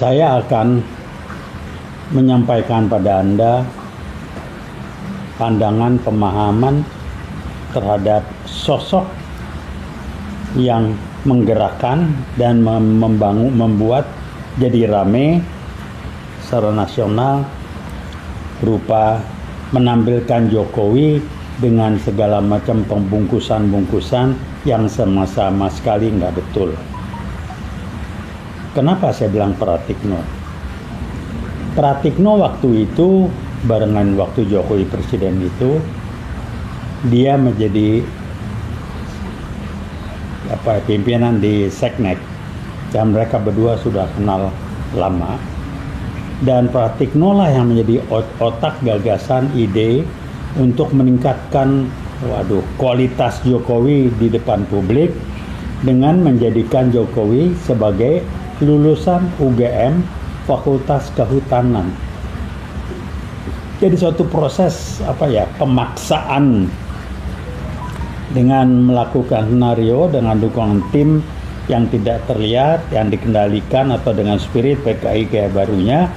Saya akan menyampaikan pada Anda pandangan pemahaman terhadap sosok yang menggerakkan dan membuat jadi rame secara nasional berupa menampilkan Jokowi dengan segala macam pembungkusan-bungkusan yang sama sekali nggak betul. Kenapa saya bilang Pratikno? Pratikno waktu itu, barengan waktu Jokowi presiden itu, dia menjadi pimpinan di Seknek, dan mereka berdua sudah kenal lama. Dan Pratikno lah yang menjadi otak gagasan ide untuk meningkatkan kualitas Jokowi di depan publik dengan menjadikan Jokowi sebagai lulusan UGM Fakultas Kehutanan. Jadi suatu proses pemaksaan dengan melakukan skenario dengan dukungan tim yang tidak terlihat, yang dikendalikan atau dengan spirit PKI kayak barunya.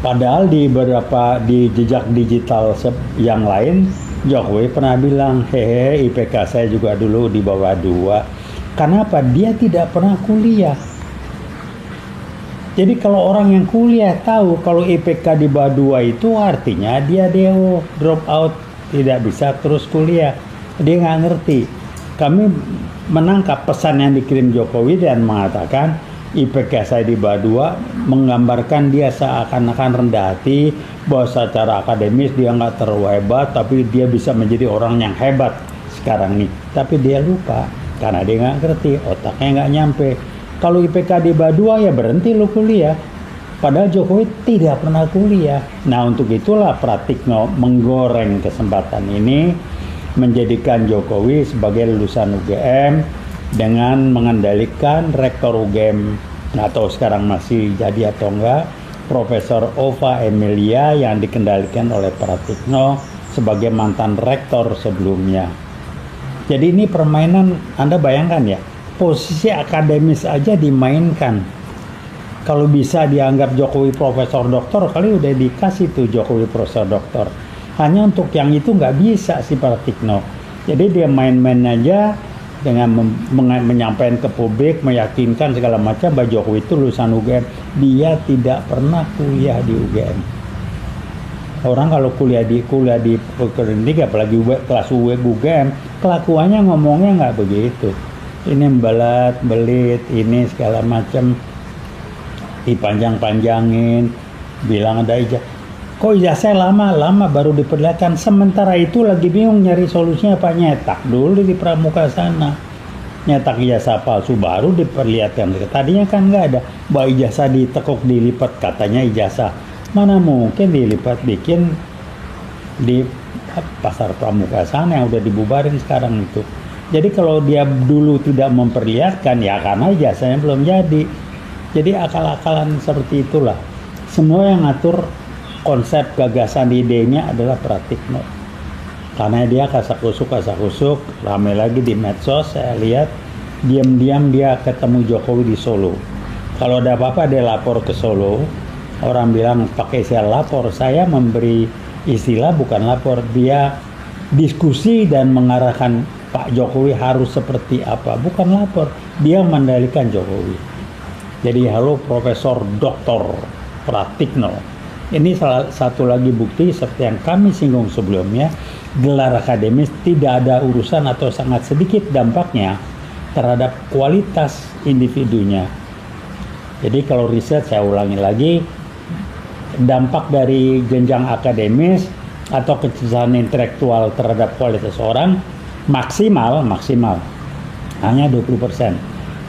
Padahal di beberapa di jejak digital yang lain, Jokowi pernah bilang, hehe, IPK saya juga dulu di bawah 2. Kenapa? Dia tidak pernah kuliah. Jadi kalau orang yang kuliah tahu kalau IPK di bawah 2 itu artinya dia DO, drop out, tidak bisa terus kuliah. Dia nggak ngerti. Kami menangkap pesan yang dikirim Jokowi dan mengatakan IPK saya di bawah 2 menggambarkan dia seakan-akan rendah hati, bahwa secara akademis dia nggak terlalu hebat, tapi dia bisa menjadi orang yang hebat sekarang nih. Tapi dia lupa karena dia nggak ngerti, otaknya nggak nyampe. Kalau IPK di bawah 2 ya berhenti lu kuliah. Padahal Jokowi tidak pernah kuliah. Nah, untuk itulah Pratikno menggoreng kesempatan ini, menjadikan Jokowi sebagai lulusan UGM dengan mengendalikan rektor UGM, atau sekarang masih jadi atau enggak, Profesor Ova Emilia yang dikendalikan oleh Pratikno sebagai mantan rektor sebelumnya. Jadi ini permainan, Anda bayangkan ya, posisi akademis aja dimainkan. Kalau bisa dianggap Jokowi profesor doktor, kali udah dikasih tuh Jokowi profesor doktor. Hanya untuk yang itu nggak bisa si Pratikno. Jadi dia main-main aja dengan menyampaikan ke publik, meyakinkan segala macam bahwa Jokowi itu lulusan UGM. Dia tidak pernah kuliah di UGM. Orang kalau kuliah di klinik, apalagi kelas UGM, kelakuannya ngomongnya nggak begitu. Ini belit, ini segala macam, dipanjang-panjangin, bilang ada ijazah. Kok ijazah lama baru diperlihatkan. Sementara itu lagi bingung nyari solusinya apa, nyetak dulu di pramuka sana. Nyetak ijazah palsu baru diperlihatkan. Tadinya kan nggak ada. Bahwa ijazah ditekuk dilipat, katanya ijazah. Mana mungkin dilipat, bikin di pasar pramuka sana yang udah dibubarin sekarang itu. Jadi kalau dia dulu tidak memperlihatkan, ya karena ijazahnya belum jadi. Jadi akal-akalan seperti itulah. Semua yang ngatur konsep gagasan idenya adalah Pratikno. Karena dia kasak-kusuk, ramai lagi di medsos, saya lihat diam-diam dia ketemu Jokowi di Solo. Kalau ada apa-apa dia lapor ke Solo. Orang bilang pakai saya lapor, saya memberi istilah bukan lapor, dia diskusi dan mengarahkan Pak Jokowi harus seperti apa, bukan lapor, dia mengendalikan Jokowi. Jadi halo Profesor Dr. Pratikno. Ini salah satu lagi bukti seperti yang kami singgung sebelumnya, gelar akademis tidak ada urusan atau sangat sedikit dampaknya terhadap kualitas individunya. Jadi kalau riset, saya ulangi lagi, dampak dari jenjang akademis atau kecerdasan intelektual terhadap kualitas orang maksimal hanya 20%.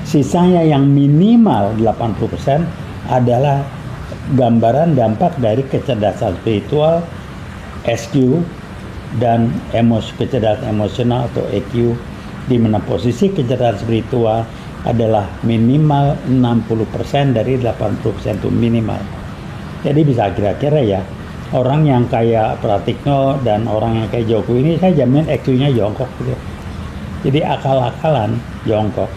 Sisanya yang minimal 80% adalah gambaran dampak dari kecerdasan spiritual, SQ, dan kecerdasan emosional atau EQ, di mana posisi kecerdasan spiritual adalah minimal 60% dari 80% itu minimal. Jadi bisa kira-kira ya, orang yang kayak Pratikno dan orang yang kayak Jokowi ini saya jamin EQ-nya jongkok gitu. Jadi akal-akalan jongkok.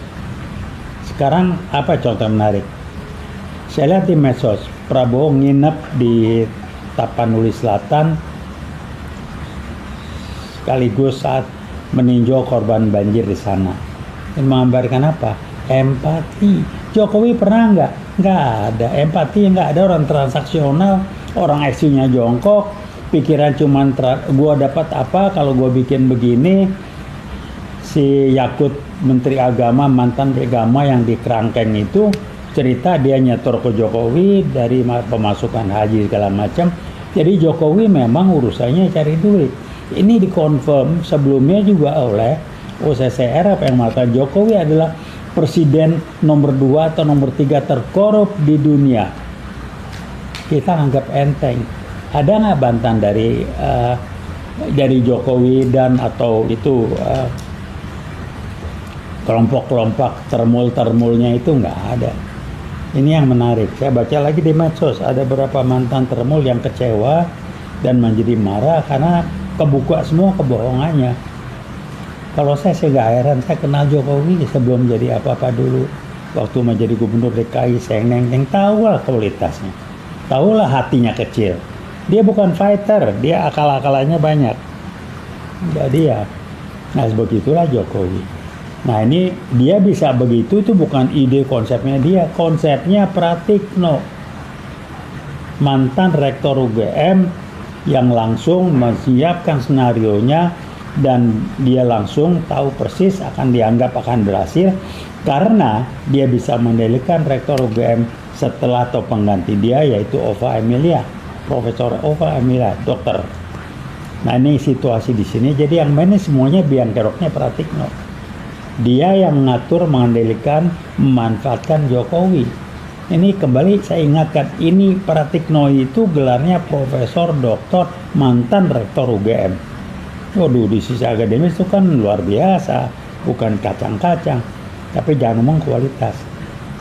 Sekarang apa contoh menarik? Saya lihat di medsos, Prabowo nginep di Tapanuli Selatan sekaligus saat meninjau korban banjir di sana. Ini menggambarkan apa? Empati. Jokowi pernah nggak? Nggak ada. Empati nggak ada, orang transaksional, orang ICU-nya jongkok, pikiran cuman gua dapat apa kalau gua bikin begini. Si Yakut Menteri Agama, mantan Menteri Agama yang di Kerangkeng itu cerita dia nyetor ke Jokowi dari pemasukan haji segala macam. Jadi Jokowi memang urusannya cari duit. Ini dikonfirm sebelumnya juga oleh OCCR apa yang mengatakan Jokowi adalah presiden nomor 2 atau nomor 3 terkorup di dunia. Kita anggap enteng. Ada nggak bantahan dari Jokowi dan atau itu kelompok-kelompok termul-termulnya itu nggak ada. Ini yang menarik. Saya baca lagi di medsos ada beberapa mantan termul yang kecewa dan menjadi marah karena kebuka semua kebohongannya. Kalau saya sih nggak heran, saya kenal Jokowi sebelum jadi apa-apa dulu. Waktu menjadi gubernur DKI, saya neng tahu lah kualitasnya, tahu lah hatinya kecil. Dia bukan fighter, dia akal-akalannya banyak. Jadi ya, nah begitulah Jokowi. Nah ini dia bisa begitu itu bukan ide konsepnya dia, konsepnya Pratikno, mantan rektor UGM yang langsung menyiapkan senarionya dan dia langsung tahu persis akan dianggap akan berhasil karena dia bisa mengendalikan rektor UGM setelah atau pengganti dia yaitu Ova Emilia, Profesor Ova Emilia, dokter. Nah ini situasi di sini, jadi yang manage semuanya biang keroknya Pratikno. Dia yang mengatur, mengendalikan, memanfaatkan Jokowi. Ini kembali saya ingatkan, ini Pratikno itu gelarnya Profesor Doktor mantan Rektor UGM. Waduh, di sisi akademis itu kan luar biasa, bukan kacang-kacang. Tapi jangan ngomong kualitas.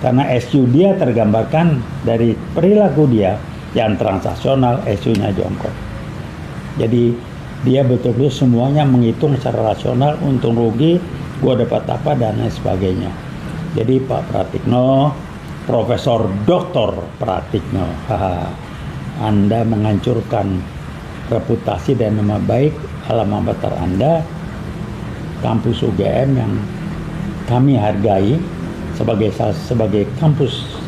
Karena SU dia tergambarkan dari perilaku dia yang transaksional, SU-nya jongkok. Jadi dia betul-betul semuanya menghitung secara rasional, untung rugi, gua dapat apa dan lain sebagainya. Jadi Pak Pratikno, Profesor Doktor Pratikno, Anda menghancurkan reputasi dan nama baik alma mater Anda, kampus UGM yang kami hargai sebagai kampus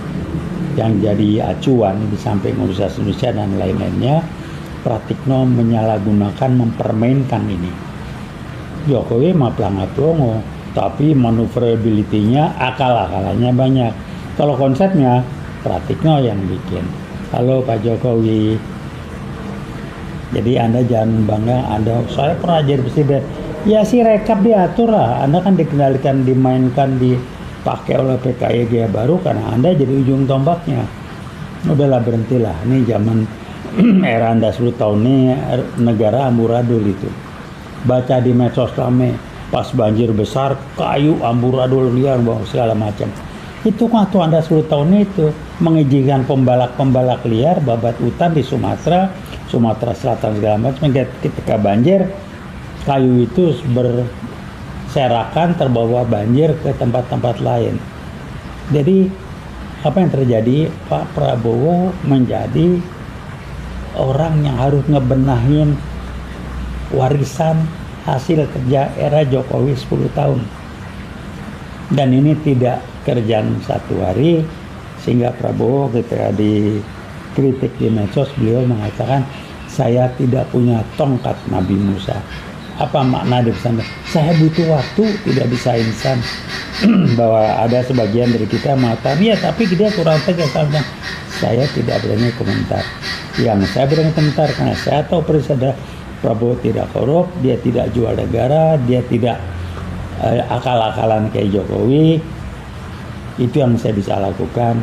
yang jadi acuan di samping Universitas Indonesia dan lain-lainnya. Pratikno menyalahgunakan, mempermainkan ini. Jokowi mah pelangap-pelongo, tapi maneuverability-nya, akal-akalannya banyak. Kalau konsepnya, Pratikno yang bikin. Halo Pak Jokowi. Jadi Anda jangan bangga, saya pernah jadi presiden. Ya sih rekap diatur lah. Anda kan dikendalikan, dimainkan, dipakai oleh PKI baru karena Anda jadi ujung tombaknya. Udahlah berhentilah. Ini zaman era Anda 10 tahun ini negara amburadul itu. Baca di medsos rame, pas banjir besar, kayu amburadul liar bawa segala macam. Itu waktu Anda 10 tahun itu mengizinkan pembalak-pembalak liar babat hutan di Sumatera Selatan segala macam. Ketika banjir, kayu itu berserakan terbawa banjir ke tempat-tempat lain. Jadi apa yang terjadi? Pak Prabowo menjadi orang yang harus ngebenahin warisan hasil kerja era Jokowi 10 tahun. Dan ini tidak kerjaan satu hari, sehingga Prabowo ketika dikritik di medsos beliau mengatakan saya tidak punya tongkat Nabi Musa. Apa makna di sana? Saya butuh waktu, tidak bisa instan. Bahwa ada sebagian dari kita mengatakan ya tapi dia kurang tegas. Saya tidak berani komentar. Yang saya berani komentar karena saya tahu presiden Prabowo tidak korup, dia tidak jual negara, dia tidak akal-akalan kayak Jokowi. Itu yang saya bisa lakukan,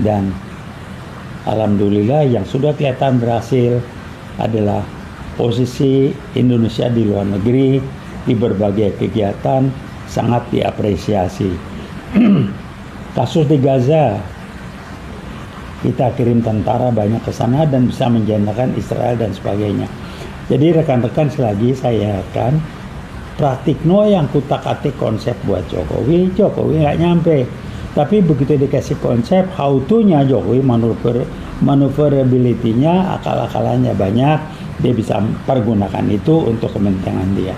dan alhamdulillah yang sudah kelihatan berhasil adalah posisi Indonesia di luar negeri di berbagai kegiatan sangat diapresiasi. Kasus di Gaza, kita kirim tentara banyak ke sana dan bisa menjanakan Israel dan sebagainya. Jadi rekan-rekan selagi saya akan Pratikno yang kutak-atik konsep buat Jokowi nggak nyampe. Tapi begitu dikasih konsep how to-nya Jokowi, maneuverability-nya, akal-akalannya banyak, dia bisa pergunakan itu untuk kepentingan dia.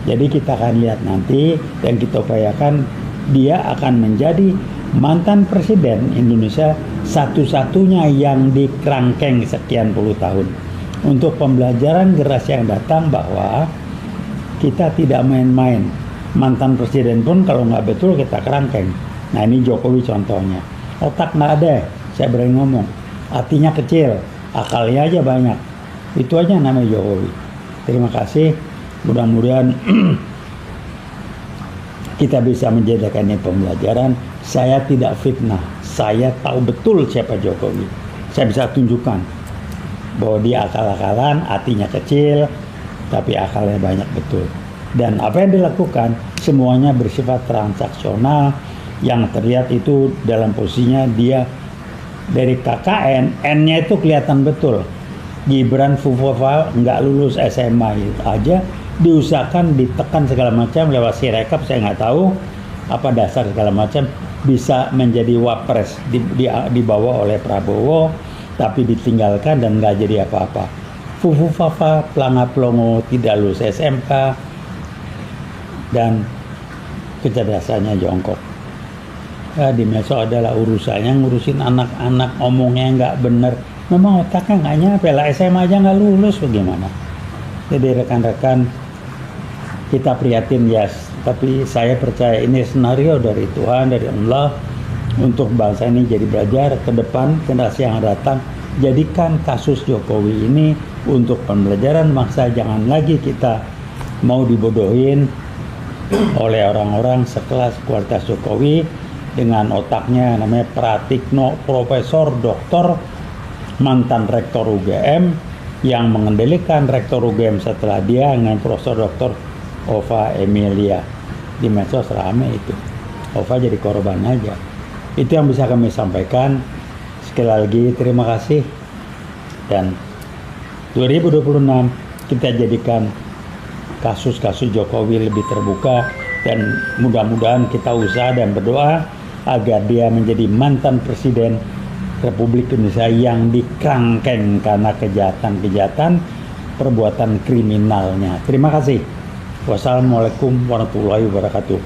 Jadi kita akan lihat nanti dan kita upayakan dia akan menjadi mantan presiden Indonesia satu-satunya yang dikerangkeng sekian puluh tahun. Untuk pembelajaran generasi yang datang bahwa kita tidak main-main. Mantan presiden pun kalau nggak betul kita kerangkeng. Nah ini Jokowi contohnya. Otak nggak ada, saya berani ngomong. Hatinya kecil, akalnya aja banyak. Itu aja namanya Jokowi. Terima kasih. Mudah-mudahan kita bisa menjadikannya pembelajaran. Saya tidak fitnah. Saya tahu betul siapa Jokowi. Saya bisa tunjukkan bahwa dia akal-akalan, hatinya kecil, tapi akalnya banyak betul. Dan apa yang dilakukan semuanya bersifat transaksional. Yang terlihat itu dalam posisinya dia dari KKN, N-nya itu kelihatan betul. Gibran Fufufa nggak lulus SMA itu aja diusahakan, ditekan segala macam lewat Sirekap, saya nggak tahu apa dasar segala macam, bisa menjadi wapres dibawa oleh Prabowo, tapi ditinggalkan dan nggak jadi apa-apa. Fufufa pelanga pelongo, tidak lulus SMK, dan kecerdasannya jongkok. Di medsos adalah urusannya ngurusin anak-anak, omongnya nggak bener. Memang otaknya nggak nyampe lah, SMA aja nggak lulus, bagaimana? Jadi rekan-rekan, kita prihatin ya, tapi saya percaya ini senario dari Tuhan, dari Allah, untuk bangsa ini jadi belajar ke depan, generasi yang datang. Jadikan kasus Jokowi ini untuk pembelajaran bangsa, jangan lagi kita mau dibodohin oleh orang-orang sekelas kualitas Jokowi dengan otaknya namanya Pratikno, profesor, doktor, mantan rektor UGM yang mengendalikan rektor UGM setelah dia dengan profesor doktor Ova Emilia. Di medsos rame itu. Ova jadi korban aja. Itu yang bisa kami sampaikan. Sekali lagi terima kasih. Dan 2026 kita jadikan kasus-kasus Jokowi lebih terbuka, dan mudah-mudahan kita usaha dan berdoa agar dia menjadi mantan presiden Republik Indonesia yang dikerangkeng karena kejahatan-kejahatan perbuatan kriminalnya. Terima kasih. Wassalamualaikum warahmatullahi wabarakatuh.